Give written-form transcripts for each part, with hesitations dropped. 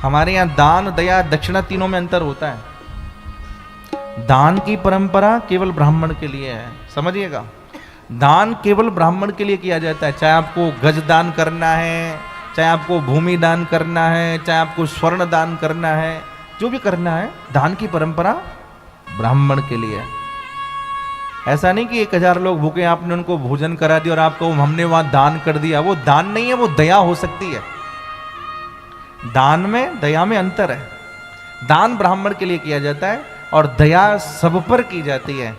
हमारे यहाँ दान, दया, दक्षिणा तीनों में अंतर होता है। दान की परंपरा केवल ब्राह्मण के लिए है, समझिएगा। दान केवल ब्राह्मण के लिए किया जाता है। चाहे आपको गज दान करना है, चाहे आपको भूमि दान करना है, चाहे आपको स्वर्ण दान करना है, जो भी करना है, दान की परंपरा ब्राह्मण के लिए है। ऐसा नहीं कि 1000 लोग भूखे, आपने उनको भोजन करा दिया और आपको हमने वहां दान कर दिया। वो दान नहीं है, वो दया हो सकती है। दान में दया में अंतर है। दान ब्राह्मण के लिए किया जाता है और दया सब पर की जाती है,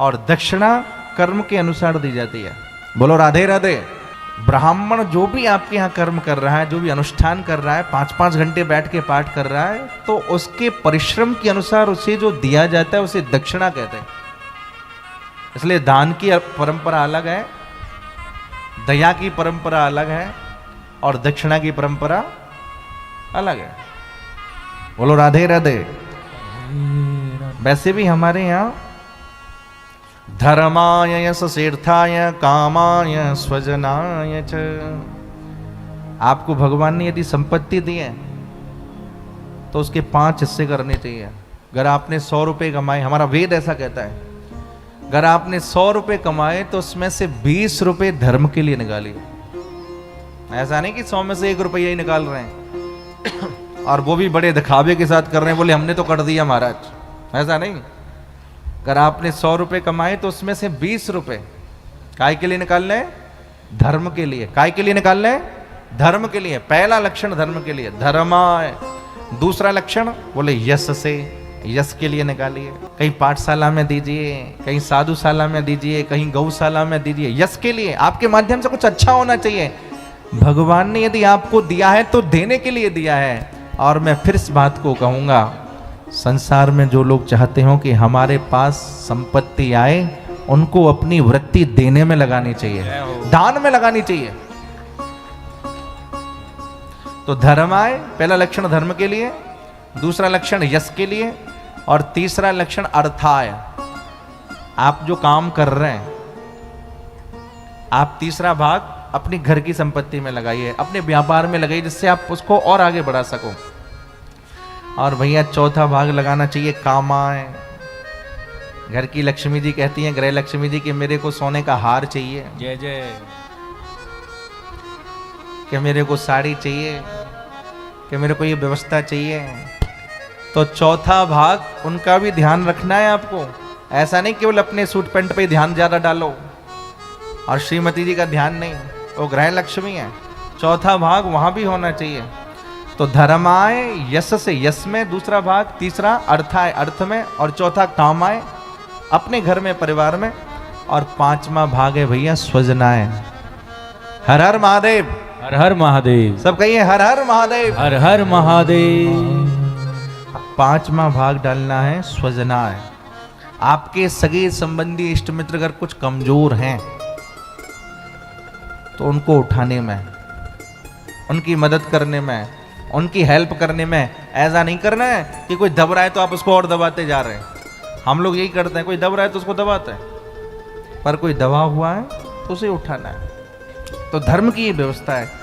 और दक्षिणा कर्म के अनुसार दी जाती है। बोलो राधे राधे। ब्राह्मण जो भी आपके यहाँ कर्म कर रहा है, जो भी अनुष्ठान कर रहा है, 5-5 घंटे बैठ के पाठ कर रहा है, तो उसके परिश्रम के अनुसार उसे जो दिया जाता है उसे दक्षिणा कहते हैं। इसलिए दान की परंपरा अलग है, दया की परंपरा अलग है, और दक्षिणा की परंपरा अलग है। बोलो राधे राधे। वैसे भी हमारे यहाँ धर्माय यश तीर्थाय कामाय स्वजनाय च, आपको भगवान ने यदि संपत्ति दी है तो उसके 5 हिस्से करने चाहिए। अगर आपने 100 रुपये कमाए, हमारा वेद ऐसा कहता है, अगर आपने 100 रुपये कमाए तो उसमें से 20 रुपये धर्म के लिए निकालिए। ऐसा नहीं कि 100 में से 1 रुपया ही निकाल रहे हैं और वो भी बड़े दिखावे के साथ कर रहे हैं, बोले हमने तो कर दिया महाराज। ऐसा नहीं। अगर आपने 100 रुपये कमाए तो उसमें से 20 रुपये काय के लिए निकाल लें? धर्म के लिए। काय के लिए निकाल लें? धर्म के लिए। पहला लक्षण धर्म के लिए, धर्माय। दूसरा लक्षण बोले यश से, यश के लिए निकालिए। कहीं पाठशाला में दीजिए, कहीं साधुशाला में दीजिए, कहीं गौशाला में दीजिए, यश के लिए। आपके माध्यम से कुछ अच्छा होना चाहिए। भगवान ने यदि आपको दिया है तो देने के लिए दिया है। और मैं फिर इस बात को कहूंगा, संसार में जो लोग चाहते हो कि हमारे पास संपत्ति आए, उनको अपनी वृत्ति देने में लगानी चाहिए, दान में लगानी चाहिए। तो धर्म आए, पहला लक्षण धर्म के लिए, दूसरा लक्षण यश के लिए, और तीसरा लक्षण अर्थाय। आप जो काम कर रहे हैं, आप तीसरा भाग अपनी घर की संपत्ति में लगाइए, अपने व्यापार में लगाइए, जिससे आप उसको और आगे बढ़ा सको। और भैया चौथा भाग लगाना चाहिए कामाय। घर की लक्ष्मी जी कहती हैं, गृह लक्ष्मी जी, कि मेरे को सोने का हार चाहिए, जय जय, कि मेरे को साड़ी चाहिए, कि मेरे को ये व्यवस्था चाहिए। तो चौथा भाग उनका भी ध्यान रखना है आपको। ऐसा नहीं केवल अपने सूट पैंट पे ध्यान ज्यादा डालो और श्रीमती जी का ध्यान नहीं, वो गृह लक्ष्मी है। चौथा भाग वहां भी होना चाहिए। तो धर्माय, यश से यश में दूसरा भाग, तीसरा अर्थाय अर्थ में, और चौथा कामाय अपने घर में परिवार में, और 5वां भाग है भैया स्वजनाय। हर हर महादेव, हर हर महादेव, सब कहिए हर हर महादेव, हर हर महादेव। 5वां भाग डालना है स्वजनाय। आपके सगे संबंधी इष्ट मित्र अगर कुछ कमजोर हैं तो उनको उठाने में, उनकी मदद करने में, उनकी हेल्प करने में। ऐसा नहीं करना है कि कोई दब रहा है तो आप उसको और दबाते जा रहे हैं। हम लोग यही करते हैं, कोई दब रहा है तो उसको दबाते हैं, पर कोई दबा हुआ है तो उसे उठाना है। तो धर्म की ये व्यवस्था है।